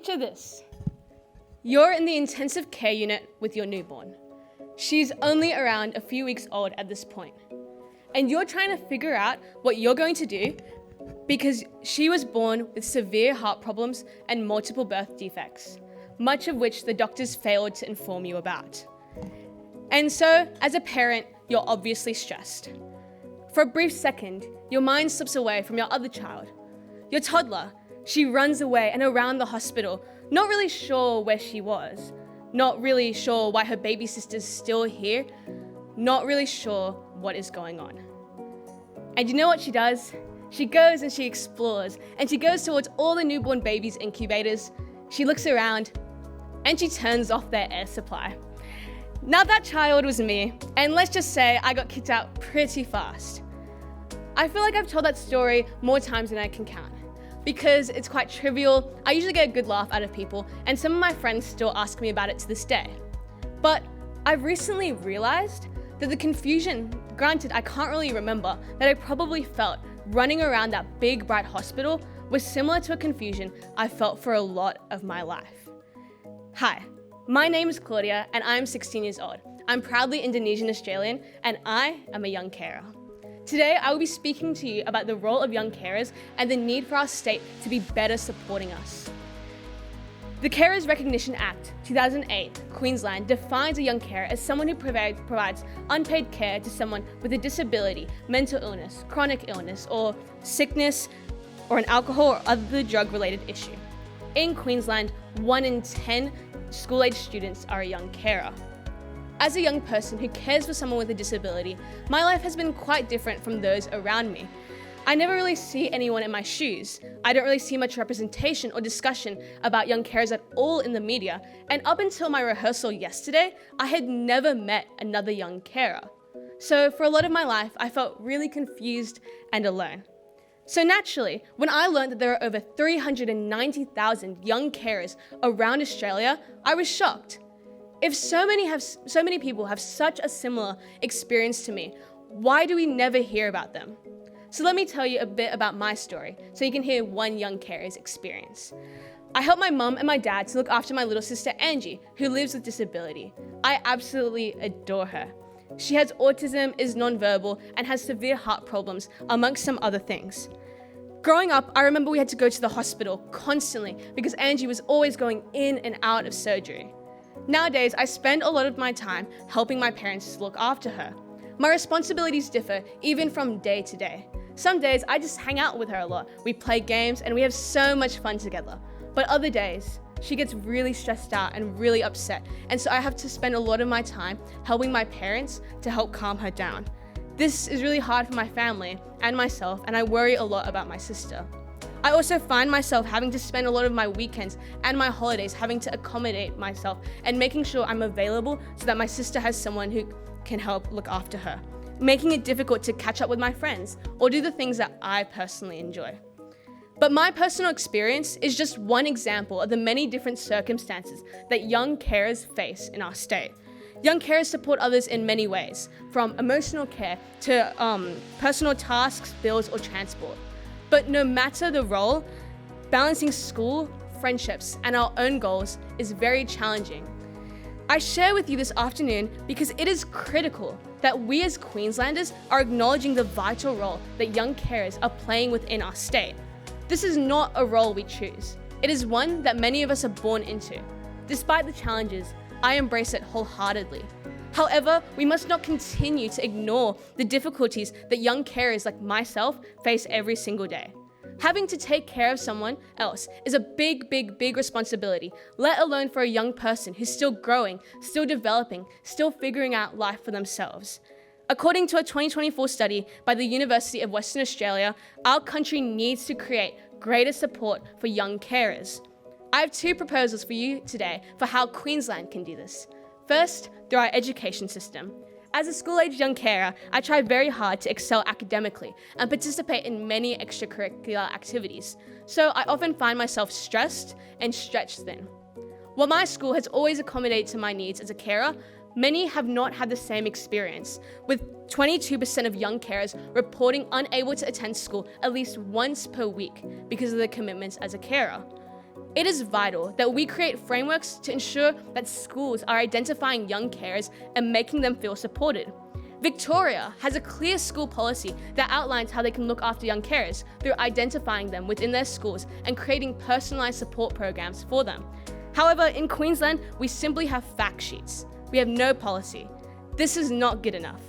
Picture this. You're in the intensive care unit with your newborn. She's only around a few weeks old at this point. And you're trying to figure out what you're going to do because she was born with severe heart problems and multiple birth defects, much of which the doctors failed to inform you about. And so, as a parent, you're obviously stressed. For a brief second, your mind slips away from your other child. Your toddler, she runs away and around the hospital, not really sure where she was, not really sure why her baby sister's still here, not really sure what is going on. And you know what she does? She goes and she explores, and she goes towards all the newborn babies' incubators. She looks around, and she turns off their air supply. Now that child was me, and let's just say I got kicked out pretty fast. I feel like I've told that story more times than I can count, because it's quite trivial. I usually get a good laugh out of people, and some of my friends still ask me about it to this day. But I've recently realized that the confusion, granted I can't really remember, that I probably felt running around that big bright hospital was similar to a confusion I felt for a lot of my life. Hi, my name is Claudia and I'm 16 years old. I'm proudly Indonesian Australian and I am a young carer. Today I will be speaking to you about the role of young carers and the need for our state to be better supporting us. The Carers Recognition Act 2008, Queensland, defines a young carer as someone who provides unpaid care to someone with a disability, mental illness, chronic illness, or sickness, or an alcohol or other drug-related issue. In Queensland, 1 in 10 school-age students are a young carer. As a young person who cares for someone with a disability, my life has been quite different from those around me. I never really see anyone in my shoes. I don't really see much representation or discussion about young carers at all in the media, and up until my rehearsal yesterday, I had never met another young carer. So for a lot of my life, I felt really confused and alone. So naturally, when I learned that there are over 390,000 young carers around Australia, I was shocked. If so many people have such a similar experience to me, why do we never hear about them? So let me tell you a bit about my story so you can hear one young carer's experience. I helped my mum and my dad to look after my little sister Angie, who lives with disability. I absolutely adore her. She has autism, is nonverbal, and has severe heart problems, amongst some other things. Growing up, I remember we had to go to the hospital constantly because Angie was always going in and out of surgery. Nowadays, I spend a lot of my time helping my parents look after her. My responsibilities differ even from day to day. Some days I just hang out with her a lot. We play games and we have so much fun together. But other days, she gets really stressed out and really upset. And so I have to spend a lot of my time helping my parents to help calm her down. This is really hard for my family and myself, and I worry a lot about my sister. I also find myself having to spend a lot of my weekends and my holidays having to accommodate myself and making sure I'm available so that my sister has someone who can help look after her, making it difficult to catch up with my friends or do the things that I personally enjoy. But my personal experience is just one example of the many different circumstances that young carers face in our state. Young carers support others in many ways, from emotional care to personal tasks, bills, or transport. But no matter the role, balancing school, friendships, and our own goals is very challenging. I share with you this afternoon because it is critical that we as Queenslanders are acknowledging the vital role that young carers are playing within our state. This is not a role we choose. It is one that many of us are born into. Despite the challenges, I embrace it wholeheartedly. However, we must not continue to ignore the difficulties that young carers like myself face every single day. Having to take care of someone else is a big responsibility, let alone for a young person who's still growing, still developing, still figuring out life for themselves. According to a 2024 study by the University of Western Australia, our country needs to create greater support for young carers. I have 2 proposals for you today for how Queensland can do this. First, through our education system. As a school-age young carer, I try very hard to excel academically and participate in many extracurricular activities, so I often find myself stressed and stretched thin. While my school has always accommodated to my needs as a carer, many have not had the same experience, with 22% of young carers reporting unable to attend school at least once per week because of their commitments as a carer. It is vital that we create frameworks to ensure that schools are identifying young carers and making them feel supported. Victoria has a clear school policy that outlines how they can look after young carers through identifying them within their schools and creating personalised support programs for them. However, in Queensland, we simply have fact sheets. We have no policy. This is not good enough.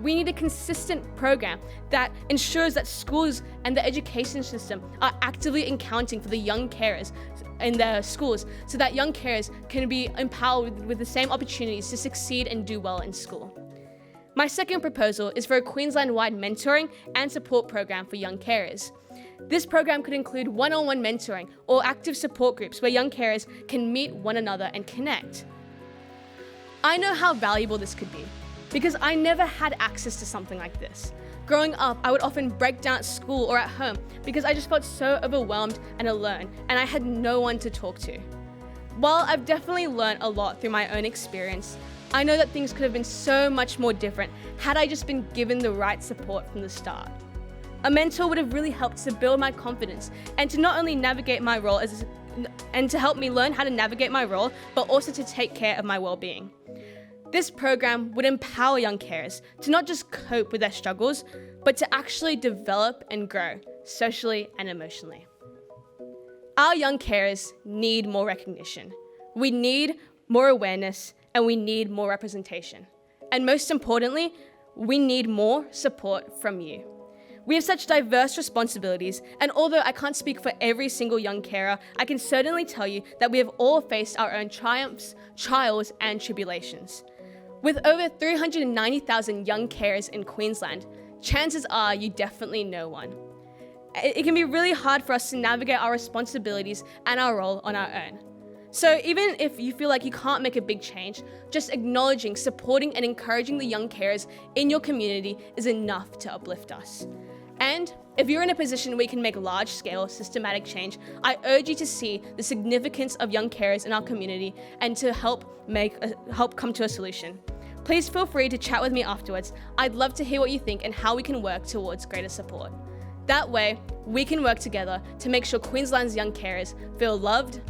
We need a consistent program that ensures that schools and the education system are actively accounting for the young carers in their schools so that young carers can be empowered with the same opportunities to succeed and do well in school. My second proposal is for a Queensland-wide mentoring and support program for young carers. This program could include one-on-one mentoring or active support groups where young carers can meet one another and connect. I know how valuable this could be because I never had access to something like this. Growing up, I would often break down at school or at home because I just felt so overwhelmed and alone, and I had no one to talk to. While I've definitely learned a lot through my own experience, I know that things could have been so much more different had I just been given the right support from the start. A mentor would have really helped to build my confidence and to not only navigate my role and to help me learn how to navigate my role, but also to take care of my well-being. This program would empower young carers to not just cope with their struggles, but to actually develop and grow socially and emotionally. Our young carers need more recognition. We need more awareness, and we need more representation. And most importantly, we need more support from you. We have such diverse responsibilities, and although I can't speak for every single young carer, I can certainly tell you that we have all faced our own triumphs, trials, and tribulations. With over 390,000 young carers in Queensland, chances are you definitely know one. It can be really hard for us to navigate our responsibilities and our role on our own. So even if you feel like you can't make a big change, just acknowledging, supporting, and encouraging the young carers in your community is enough to uplift us. And if you're in a position where you can make large-scale, systematic change, I urge you to see the significance of young carers in our community and to help come to a solution. Please feel free to chat with me afterwards. I'd love to hear what you think and how we can work towards greater support. That way, we can work together to make sure Queensland's young carers feel loved,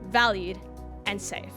valued, and safe.